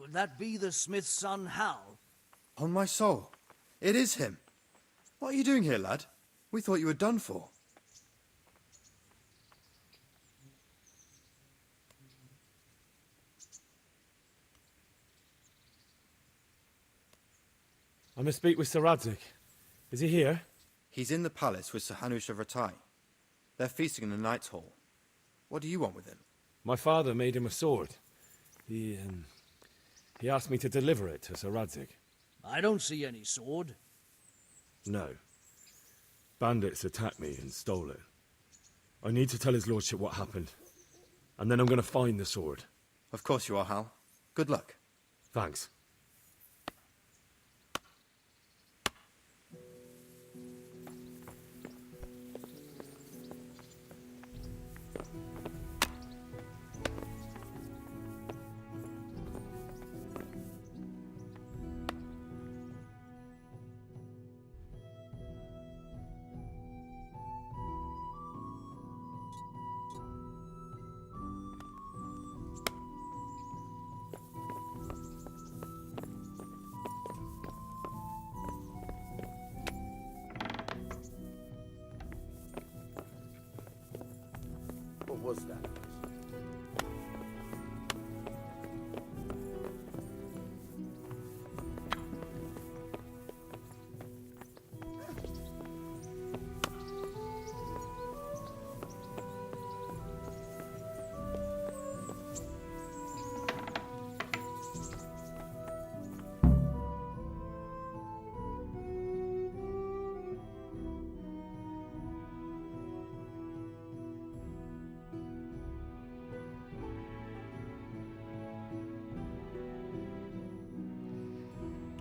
Would that be the smith's son, Hal? On my soul, it is him. What are you doing here, lad? We thought you were done for. I must speak with Sir Raydcig. Is he here? He's in the palace with Sir Hanush of Rattay. They're feasting in the Knight's Hall. What do you want with him? My father made him a sword. He asked me to deliver it to Sir Raydcig. I don't see any sword. No. Bandits attacked me and stole it. I need to tell his lordship what happened. And then I'm going to find the sword. Of course you are, Hal. Good luck. Thanks. What was that?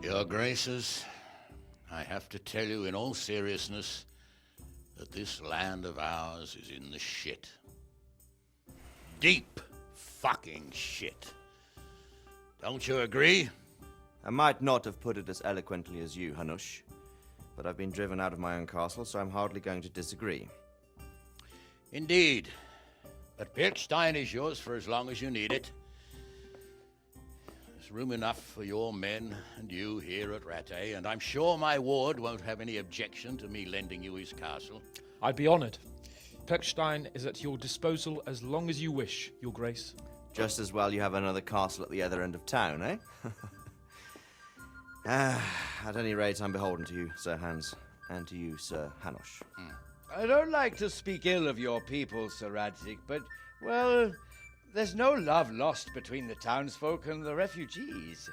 Your Graces, I have to tell you in all seriousness that this land of ours is in the shit. Deep fucking shit. Don't you agree? I might not have put it as eloquently as you, Hanush, but I've been driven out of my own castle, so I'm hardly going to disagree. Indeed. But Pirkstein is yours for as long as you need it. There's room enough for your men and you here at Rattay, and I'm sure my ward won't have any objection to me lending you his castle. I'd be honored. Pirkstein is at your disposal as long as you wish, Your Grace. Just as well you have another castle at the other end of town, eh? At any rate, I'm beholden to you, Sir Hans, and to you, Sir Hanush. I don't like to speak ill of your people, Sir Raydcig, but, well, there's no love lost between the townsfolk and the refugees.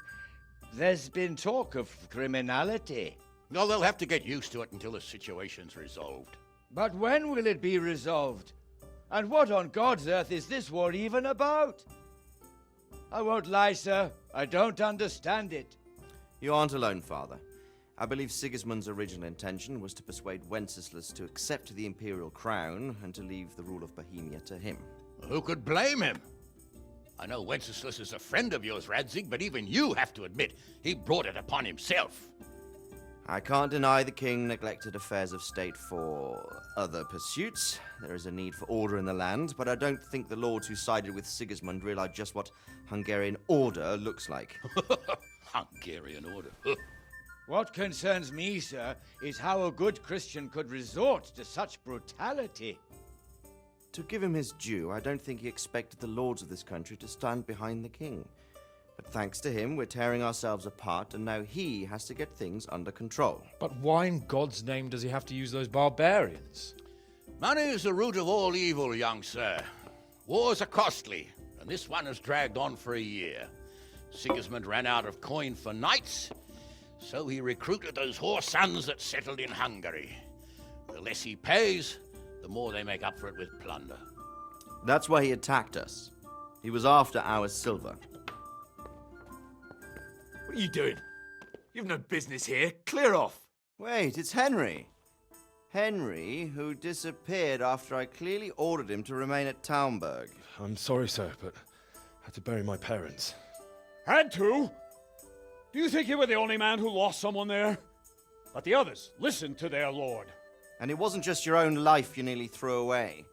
There's been talk of criminality. No, they'll have to get used to it until the situation's resolved. But when will it be resolved? And what on God's earth is this war even about? I won't lie, sir. I don't understand it. You aren't alone, Father. I believe Sigismund's original intention was to persuade Wenceslas to accept the imperial crown and to leave the rule of Bohemia to him. Who could blame him? I know Wenceslas is a friend of yours, Raydcig, but even you have to admit he brought it upon himself. I can't deny the king neglected affairs of state for other pursuits. There is a need for order in the land, but I don't think the lords who sided with Sigismund realized just what Hungarian order looks like. Hungarian order. What concerns me, sir, is how a good Christian could resort to such brutality. To give him his due, I don't think he expected the lords of this country to stand behind the king. But thanks to him, we're tearing ourselves apart, and now he has to get things under control. But why in God's name does he have to use those barbarians? Money is the root of all evil, young sir. Wars are costly, and this one has dragged on for a year. Sigismund ran out of coin for knights, so he recruited those whore sons that settled in Hungary. The less he pays, the more they make up for it with plunder. That's why he attacked us. He was after our silver. What are you doing? You've no business here. Clear off. Wait, it's Henry. Henry, who disappeared after I clearly ordered him to remain at Taunberg. I'm sorry, sir, but I had to bury my parents. Had to? Do you think you were the only man who lost someone there? But the others listened to their lord. And it wasn't just your own life you nearly threw away.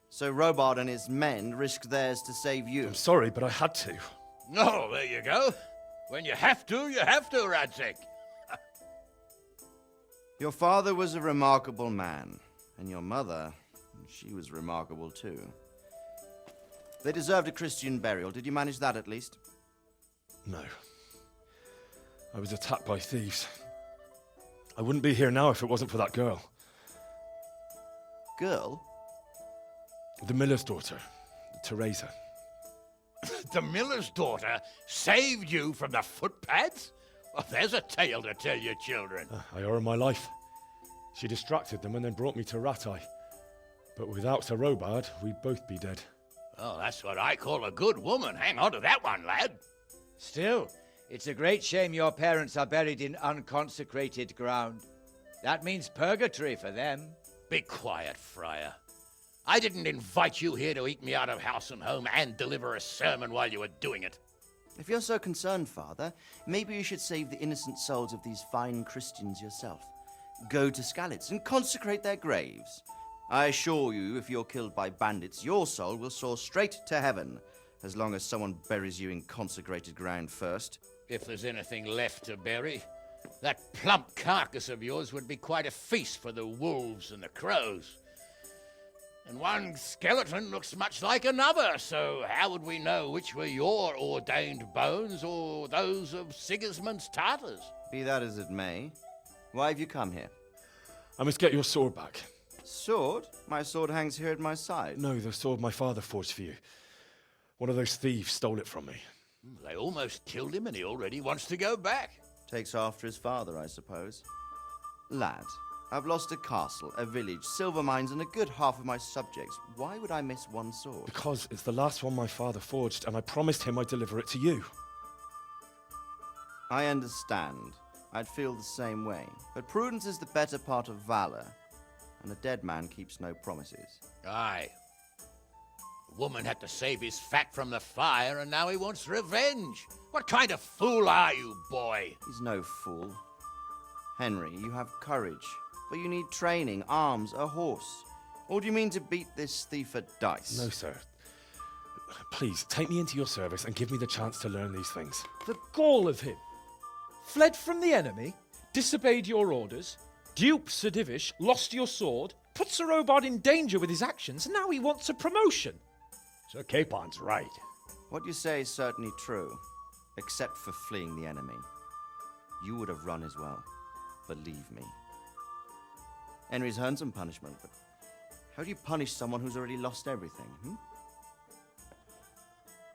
So Robard and his men risked theirs to save you. I'm sorry, but I had to. Oh, there you go. When you have to, Raydzig. Your father was a remarkable man, and your mother, she was remarkable too. They deserved a Christian burial. Did you manage that at least? No. I was attacked by thieves. I wouldn't be here now if it wasn't for that girl. Girl? The miller's daughter, Teresa. The miller's daughter saved you from the footpads? Well, there's a tale to tell your children. I owe her my life. She distracted them and then brought me to Rattay. But without Sir Robard, we'd both be dead. Oh, that's what I call a good woman. Hang on to that one, lad. Still, it's a great shame your parents are buried in unconsecrated ground. That means purgatory for them. Be quiet, Friar. I didn't invite you here to eat me out of house and home and deliver a sermon while you were doing it. If you're so concerned, Father, maybe you should save the innocent souls of these fine Christians yourself. Go to Skalitz and consecrate their graves. I assure you, if you're killed by bandits, your soul will soar straight to heaven, as long as someone buries you in consecrated ground first. If there's anything left to bury, that plump carcass of yours would be quite a feast for the wolves and the crows. And one skeleton looks much like another, so how would we know which were your ordained bones or those of Sigismund's Tartars? Be that as it may, why have you come here? I must get your sword back. Sword? My sword hangs here at my side. No, the sword my father forged for you. One of those thieves stole it from me. They almost killed him and he already wants to go back. Takes after his father, I suppose. Lad, I've lost a castle, a village, silver mines, and a good half of my subjects. Why would I miss one sword? Because it's the last one my father forged, and I promised him I'd deliver it to you. I understand. I'd feel the same way. But prudence is the better part of valor, and a dead man keeps no promises. Aye. The woman had to save his fat from the fire, and now he wants revenge. What kind of fool are you, boy? He's no fool. Henry, you have courage, but you need training, arms, a horse. Or do you mean to beat this thief at dice? No, sir. Please, take me into your service and give me the chance to learn these things. The gall of him. Fled from the enemy, disobeyed your orders, duped Sir Divish, lost your sword, put Sir Robard in danger with his actions, and now he wants a promotion. Sir Capon's right. What you say is certainly true, except for fleeing the enemy. You would have run as well, believe me. Henry's earned some punishment, but how do you punish someone who's already lost everything,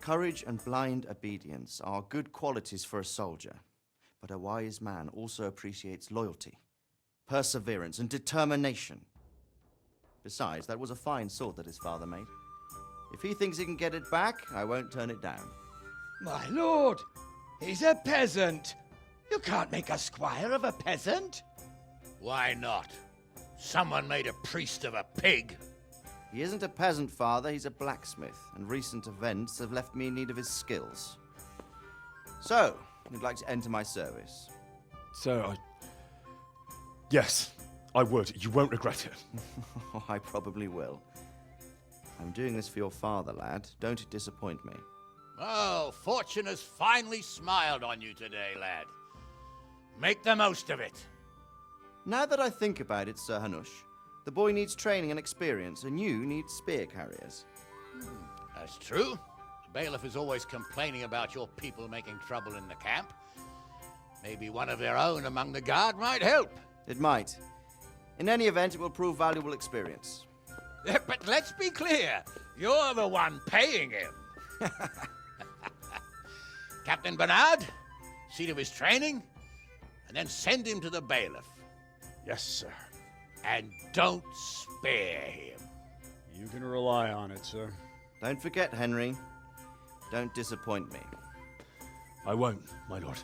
Courage and blind obedience are good qualities for a soldier, but a wise man also appreciates loyalty, perseverance, and determination. Besides, that was a fine sword that his father made. If he thinks he can get it back, I won't turn it down. My lord, he's a peasant. You can't make a squire of a peasant. Why not? Someone made a priest of a pig. He isn't a peasant, Father. He's a blacksmith, and recent events have left me in need of his skills. So, you'd like to enter my service? Sir, Yes, I would. You won't regret it. Oh, I probably will. I'm doing this for your father, lad. Don't disappoint me. Oh, fortune has finally smiled on you today, lad. Make the most of it. Now that I think about it, Sir Hanush, the boy needs training and experience, and you need spear carriers. That's true. The bailiff is always complaining about your people making trouble in the camp. Maybe one of their own among the guard might help. It might. In any event, it will prove valuable experience. But let's be clear. You're the one paying him. Captain Bernard, see to his training, and then send him to the bailiff. Yes, sir. And don't spare him. You can rely on it, sir. Don't forget, Henry. Don't disappoint me. I won't, my lord.